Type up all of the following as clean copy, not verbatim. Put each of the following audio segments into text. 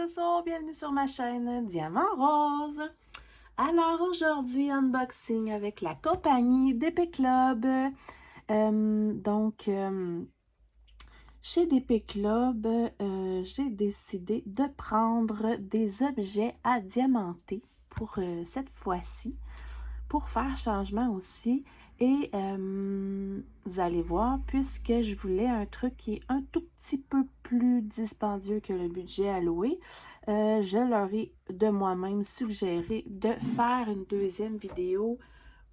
accessoires, bienvenue sur ma chaîne Diamant Rose. Alors aujourd'hui, unboxing avec la compagnie DP Club. Chez DP Club, j'ai décidé de prendre des objets à diamanter pour cette fois-ci, pour faire changement aussi. Et vous allez voir, puisque je voulais un truc qui est un tout petit peu plus dispendieux que le budget alloué, je leur ai de moi-même suggéré de faire une deuxième vidéo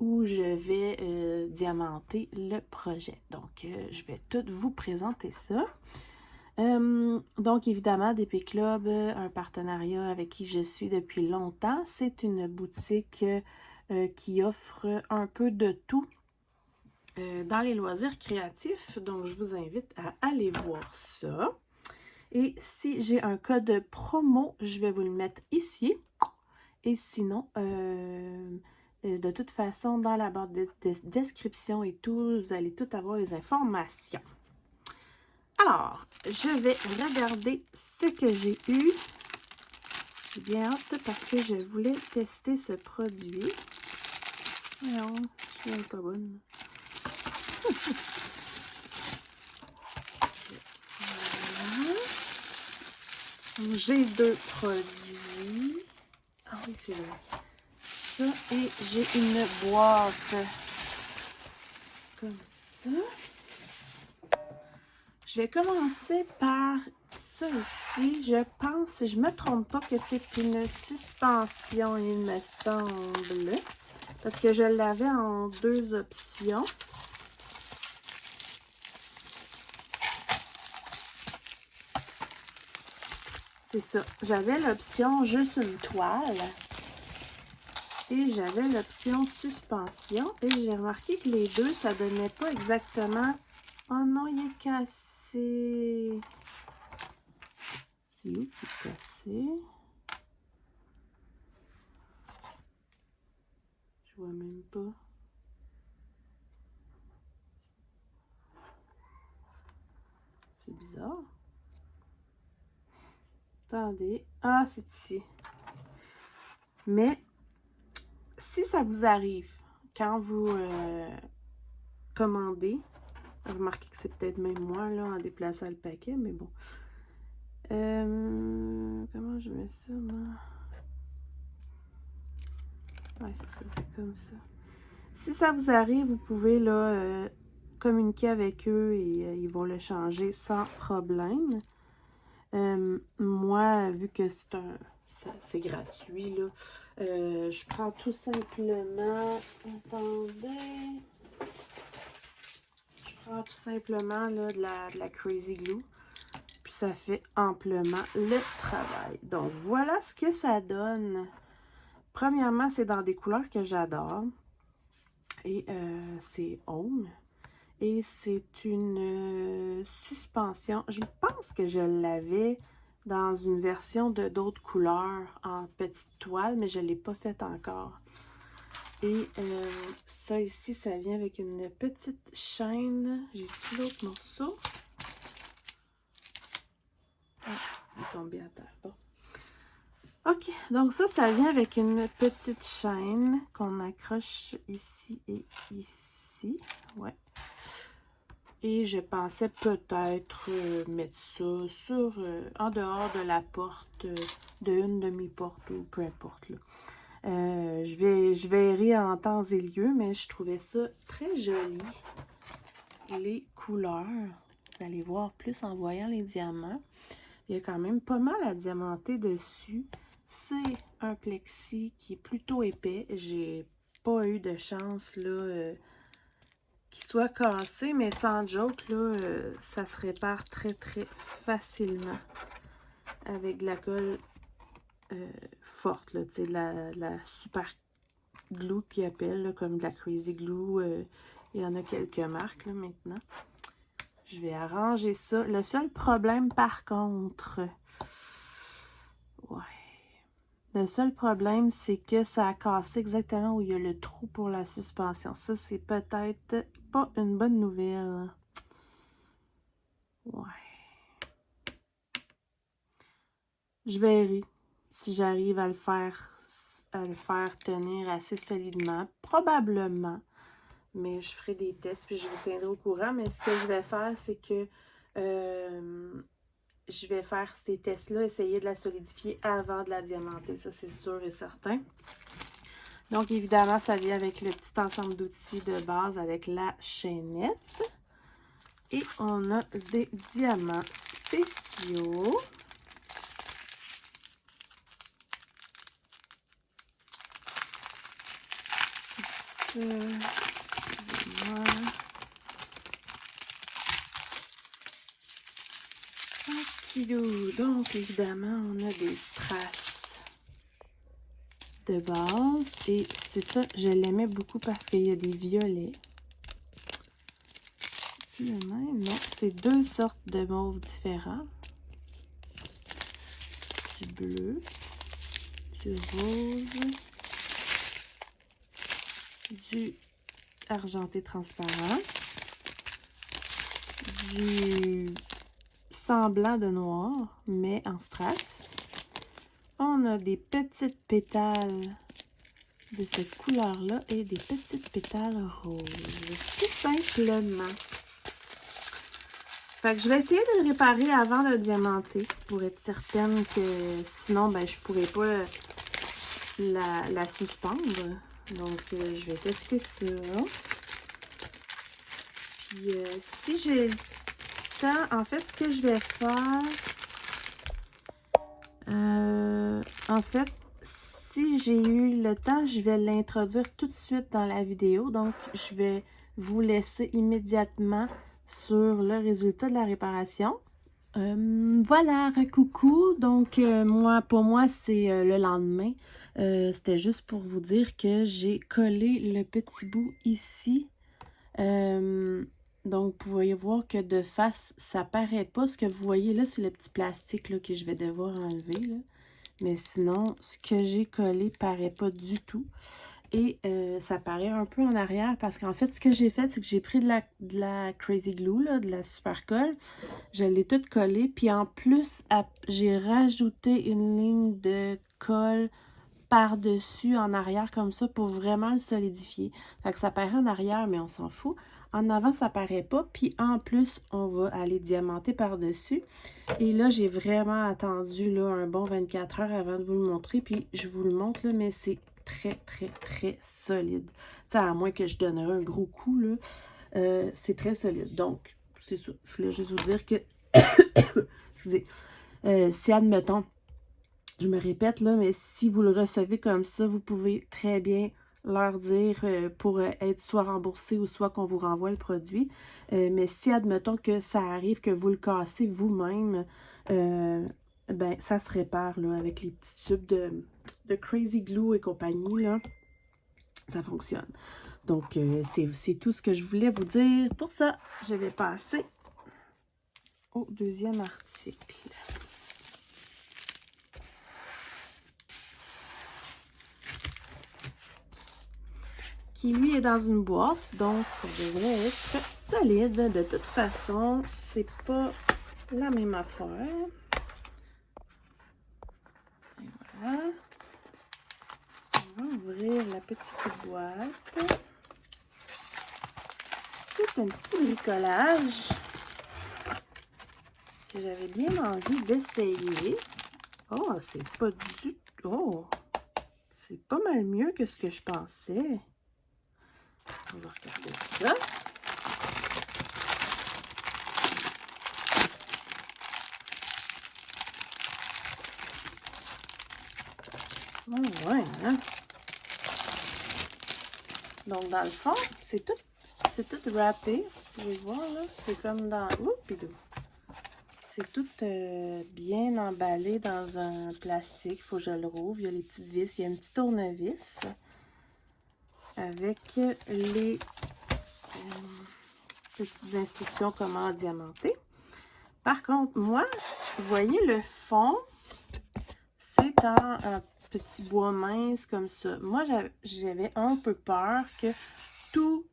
où je vais diamanter le projet. Donc, je vais tout vous présenter ça. Donc, évidemment, DP Club, un partenariat avec qui je suis depuis longtemps. C'est une boutique qui offre un peu de tout dans les loisirs créatifs. Donc, je vous invite à aller voir ça. Et si j'ai un code promo, je vais vous le mettre ici. Et sinon, de toute façon, dans la barre de description et tout, vous allez tout avoir les informations. Alors, je vais regarder ce que j'ai eu. J'ai bien hâte parce que je voulais tester ce produit. Non, je suis pas bonne. J'ai deux produits. Ah oui, c'est vrai. Ça, et j'ai une boîte comme ça. Je vais commencer par ça ici. Je pense, si je ne me trompe pas, que c'est une suspension, il me semble. Parce que je l'avais en deux options. C'est ça. J'avais l'option juste une toile. Et j'avais l'option suspension. Et j'ai remarqué que les deux, ça ne donnait pas exactement... Oh non, il est cassé. C'est où qui est cassé? Je vois même pas. C'est bizarre. Attendez. Ah, c'est ici. Mais, si ça vous arrive, quand vous commandez, remarquez que c'est peut-être même moi, là, en déplaçant le paquet, mais bon. Comment je mets ça, moi? Ouais, c'est ça, c'est comme ça. Si ça vous arrive, vous pouvez, là, communiquer avec eux et ils vont le changer sans problème. Moi, vu que c'est gratuit, là, je prends tout simplement... Attendez... Je prends tout simplement là, de la Crazy Glue. Puis ça fait amplement le travail. Donc, voilà ce que ça donne. Premièrement, c'est dans des couleurs que j'adore. Et c'est Home. Et c'est une suspension. Je pense que je l'avais dans une version de d'autres couleurs en petite toile, mais je ne l'ai pas faite encore. Et ça ici, ça vient avec une petite chaîne. J'ai-tu l'autre morceau? Ah, il est tombé à terre. Bon. OK, donc ça vient avec une petite chaîne qu'on accroche ici et ici. Ouais. Et je pensais peut-être mettre ça sur en dehors de la porte, de une demi-porte ou peu importe, là. Je verrai en temps et lieu, mais je trouvais ça très joli. Les couleurs, vous allez voir plus en voyant les diamants. Il y a quand même pas mal à diamanter dessus. C'est un plexi qui est plutôt épais. J'ai pas eu de chance là qu'il soit cassé, mais sans joke, là, ça se répare très très facilement avec de la colle forte, là, tu sais, la super glue qu'ils appellent, là, comme de la Crazy Glue. Il y en a quelques marques là, maintenant. Je vais arranger ça. Le seul problème, par contre, ouais. Le seul problème, c'est que ça a cassé exactement où il y a le trou pour la suspension. Ça, c'est peut-être pas une bonne nouvelle. Ouais. Je verrai si j'arrive à le faire tenir assez solidement. Probablement. Mais je ferai des tests puis je vous tiendrai au courant. Mais ce que je vais faire, c'est que je vais faire ces tests-là, essayer de la solidifier avant de la diamanter. Ça, c'est sûr et certain. Donc, évidemment, ça vient avec le petit ensemble d'outils de base avec la chaînette. Et on a des diamants spéciaux. Excusez-moi. Donc, évidemment, on a des strass de base. Et c'est ça, je l'aimais beaucoup parce qu'il y a des violets. C'est-tu le même? Non, c'est deux sortes de mauve différents. Du bleu, du rose, du argenté transparent, du semblant de noir, mais en strass. On a des petites pétales de cette couleur-là et des petites pétales roses. Tout simplement. Fait que je vais essayer de le réparer avant de le diamanter pour être certaine que sinon, ben, je pourrais pas la suspendre. Donc, je vais tester ça. Puis, si j'ai le temps, en fait, ce que je vais faire, en fait, si j'ai eu le temps, je vais l'introduire tout de suite dans la vidéo. Donc, je vais vous laisser immédiatement sur le résultat de la réparation. Voilà, coucou. Donc, pour moi, c'est le lendemain. C'était juste pour vous dire que j'ai collé le petit bout ici. Donc, vous pouvez voir que de face, ça paraît pas. Ce que vous voyez là, c'est le petit plastique là, que je vais devoir enlever, là. Mais sinon, ce que j'ai collé paraît pas du tout. Et ça paraît un peu en arrière parce qu'en fait, ce que j'ai fait, c'est que j'ai pris de la Crazy Glue, là, de la super colle. Je l'ai toute collée. Puis en plus, j'ai rajouté une ligne de colle par-dessus, en arrière, comme ça, pour vraiment le solidifier. Fait que ça paraît en arrière, mais on s'en fout. En avant, ça paraît pas. Puis en plus, on va aller diamanter par-dessus. Et là, j'ai vraiment attendu là, un bon 24 heures avant de vous le montrer. Puis je vous le montre, là, mais c'est très, très, très solide. Tu sais, à moins que je donnerais un gros coup, là, c'est très solide. Donc, c'est ça. Je voulais juste vous dire que, excusez, si admettons, je me répète là, mais si vous le recevez comme ça, vous pouvez très bien leur dire pour être soit remboursé ou soit qu'on vous renvoie le produit. Mais si, admettons que ça arrive que vous le cassez vous-même, ben ça se répare là, avec les petits tubes de Crazy Glue et compagnie, là. Ça fonctionne. Donc, c'est tout ce que je voulais vous dire. Pour ça, je vais passer au deuxième article. Qui lui est dans une boîte, donc ça devrait être solide. De toute façon, c'est pas la même affaire. Et voilà. On va ouvrir la petite boîte. C'est un petit bricolage que j'avais bien envie d'essayer. Oh, c'est pas du tout... Oh, c'est pas mal mieux que ce que je pensais. On va regarder ça. Oh, ouais, hein? Donc, dans le fond, c'est tout wrappé. Je vais voir, là. C'est comme dans... Oups, c'est tout bien emballé dans un plastique. Il faut que je le rouvre. Il y a les petites vis. Il y a une petite tournevis avec les petites instructions comment diamanter. Par contre, moi, vous voyez le fond, c'est en un petit bois mince comme ça. Moi, j'avais un peu peur que tout...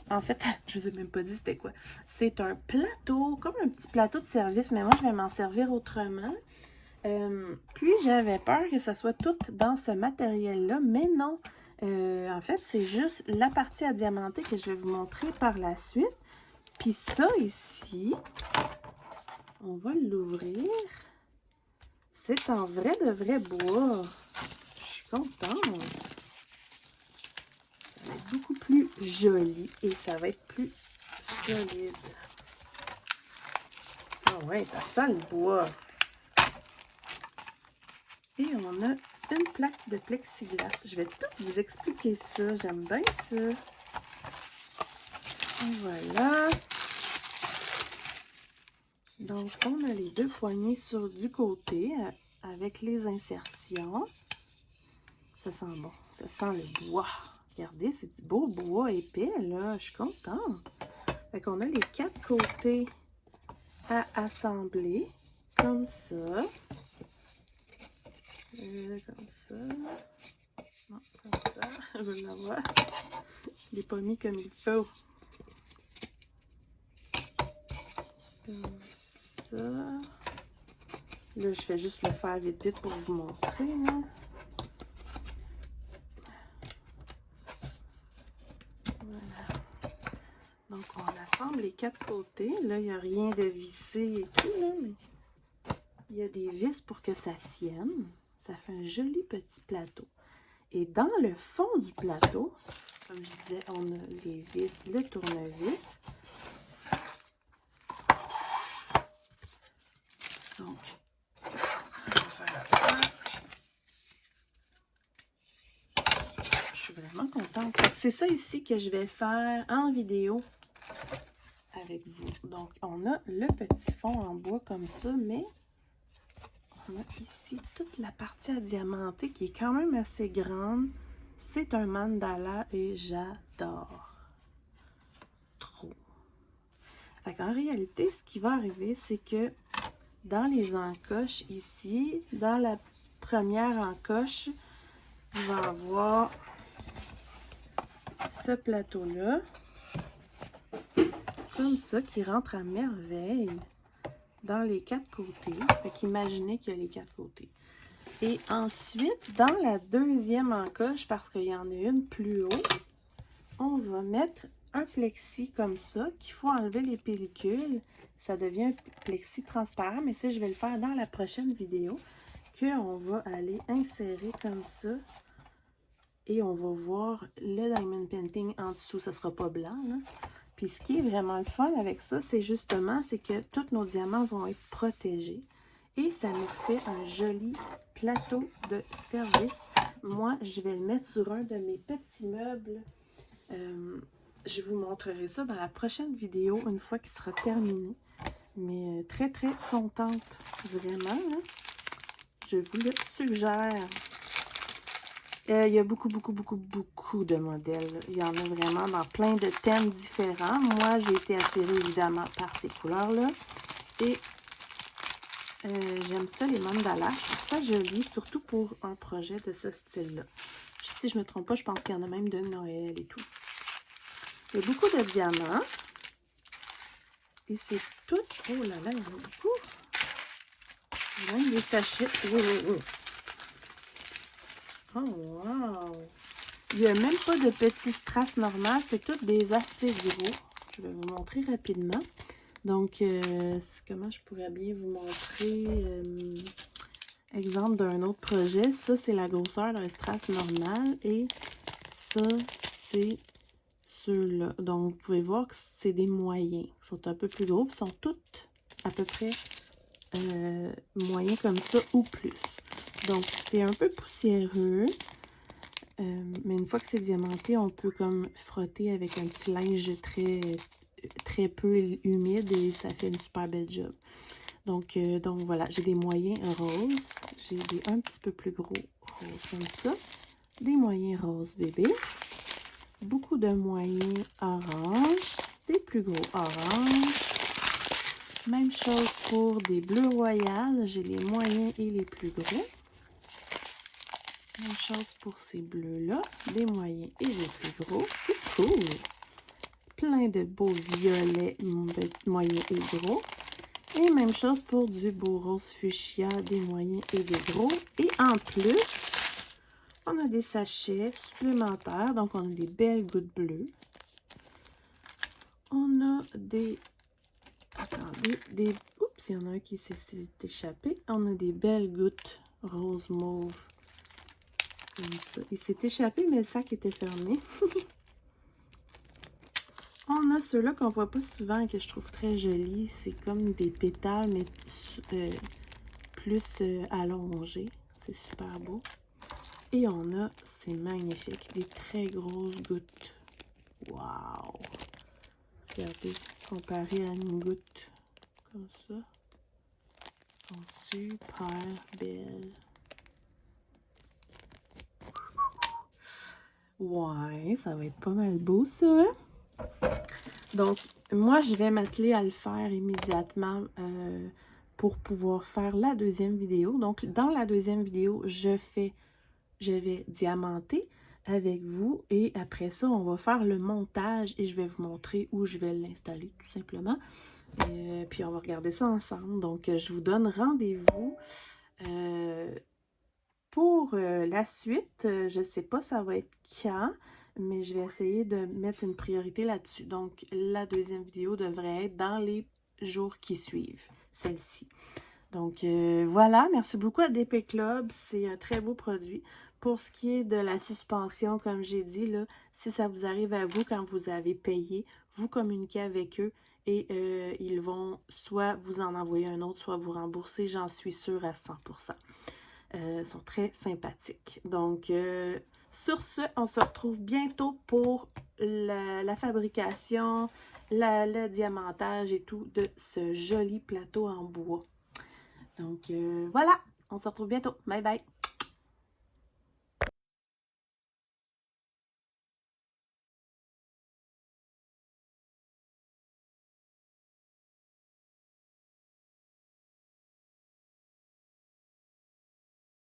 En fait, je vous ai même pas dit c'était quoi. C'est un plateau, comme un petit plateau de service, mais moi, je vais m'en servir autrement. Puis j'avais peur que ça soit tout dans ce matériel-là, mais non. En fait, c'est juste la partie à diamanter que je vais vous montrer par la suite. Puis ça ici, on va l'ouvrir. C'est en vrai de vrai bois. Je suis contente. Ça va être beaucoup plus joli et ça va être plus solide. Ah ouais, ça sent le bois. Et on a une plaque de plexiglas. Je vais tout vous expliquer ça. J'aime bien ça. Et voilà. Donc, on a les deux poignées sur du côté avec les insertions. Ça sent bon. Ça sent le bois. Regardez, c'est du beau bois épais, là. Je suis contente. Fait qu'on a les 4 côtés à assembler. Comme ça. Comme ça. Non, comme ça. Je veux l'avoir. Je l'ai pas mis comme il faut. Comme ça. Là, je fais juste le faire vite vite pour vous montrer. Là. Voilà. Donc, on assemble les 4 côtés. Là, il n'y a rien de vissé et tout, là, mais il y a des vis pour que ça tienne. Ça fait un joli petit plateau. Et dans le fond du plateau, comme je disais, on a les vis, le tournevis. Donc, on va faire ça. Je suis vraiment contente. C'est ça ici que je vais faire en vidéo avec vous. Donc, on a le petit fond en bois comme ça, mais on a ici toute la partie à diamanter qui est quand même assez grande. C'est un mandala et j'adore. Trop. Fait qu'en réalité, ce qui va arriver, c'est que dans les encoches ici, dans la première encoche, il va avoir ce plateau-là, comme ça, qui rentre à merveille dans les 4 côtés. Fait qu'imaginez qu'il y a les 4 côtés. Et ensuite, dans la deuxième encoche, parce qu'il y en a une plus haut, on va mettre un plexi comme ça, qu'il faut enlever les pellicules. Ça devient un plexi transparent, mais ça, je vais le faire dans la prochaine vidéo, qu'on va aller insérer comme ça. Et on va voir le diamond painting en dessous. Ça ne sera pas blanc, là. Puis ce qui est vraiment le fun avec ça, c'est justement, c'est que tous nos diamants vont être protégés. Et ça nous fait un joli plateau de service. Moi, je vais le mettre sur un de mes petits meubles. Je vous montrerai ça dans la prochaine vidéo, une fois qu'il sera terminé. Mais très, très contente, vraiment. Hein? Je vous le suggère. Il y a beaucoup de modèles. Il y en a vraiment dans plein de thèmes différents. Moi, j'ai été attirée évidemment par ces couleurs-là. Et j'aime ça, les mandalas. Je trouve ça joli, surtout pour un projet de ce style-là. Si je ne me trompe pas, je pense qu'il y en a même de Noël et tout. Il y a beaucoup de diamants. Et c'est tout... Oh là là, il y en a beaucoup. Il y a même des sachets. Oh, wow! Il n'y a même pas de petits strass normales, c'est toutes des assez gros. Je vais vous montrer rapidement. Donc, comment je pourrais bien vous montrer exemple d'un autre projet. Ça, c'est la grosseur d'un strass normal et ça, c'est ceux-là. Donc, vous pouvez voir que c'est des moyens. Ils sont un peu plus gros, ils sont toutes à peu près moyens comme ça ou plus. Donc, c'est un peu poussiéreux. Mais une fois que c'est diamanté, on peut comme frotter avec un petit linge très peu humide et ça fait une super belle job. Donc voilà, j'ai des moyens roses. J'ai des un petit peu plus gros roses comme ça. Des moyens roses bébé. Beaucoup de moyens orange. Des plus gros orange. Même chose pour des bleus royales. J'ai les moyens et les plus gros. Même chose pour ces bleus-là, des moyens et les plus gros. C'est cool! Plein de beaux violets moyens et gros. Et même chose pour du beau rose fuchsia, des moyens et des gros. Et en plus, on a des sachets supplémentaires. Donc, on a des belles gouttes bleues. On a des... Attendez, des... Oups, il y en a un qui s'est échappé. On a des belles gouttes rose mauve. Comme ça. Il s'est échappé, mais le sac était fermé. On a ceux-là qu'on voit pas souvent et que je trouve très jolis. C'est comme des pétales, mais plus allongés. C'est super beau. Et on a, c'est magnifique, des très grosses gouttes. Wow! Regardez, comparé à une goutte comme ça. Elles sont super belles. Ouais, ça va être pas mal beau, ça. Donc, moi, je vais m'atteler à le faire immédiatement pour pouvoir faire la deuxième vidéo. Donc, dans la deuxième vidéo, je vais diamanter avec vous et après ça, on va faire le montage et je vais vous montrer où je vais l'installer tout simplement. Et puis, on va regarder ça ensemble. Donc, je vous donne rendez-vous pour la suite. Je ne sais pas ça va être quand, mais je vais essayer de mettre une priorité là-dessus. Donc, la deuxième vidéo devrait être dans les jours qui suivent, celle-ci. Donc, voilà. Merci beaucoup à DP Club. C'est un très beau produit. Pour ce qui est de la suspension, comme j'ai dit, là, si ça vous arrive à vous quand vous avez payé, vous communiquez avec eux et ils vont soit vous en envoyer un autre, soit vous rembourser. J'en suis sûre à 100%. Ils sont très sympathiques. Donc, sur ce, on se retrouve bientôt pour la fabrication, le diamantage et tout de ce joli plateau en bois. Donc, voilà, on se retrouve bientôt. Bye bye!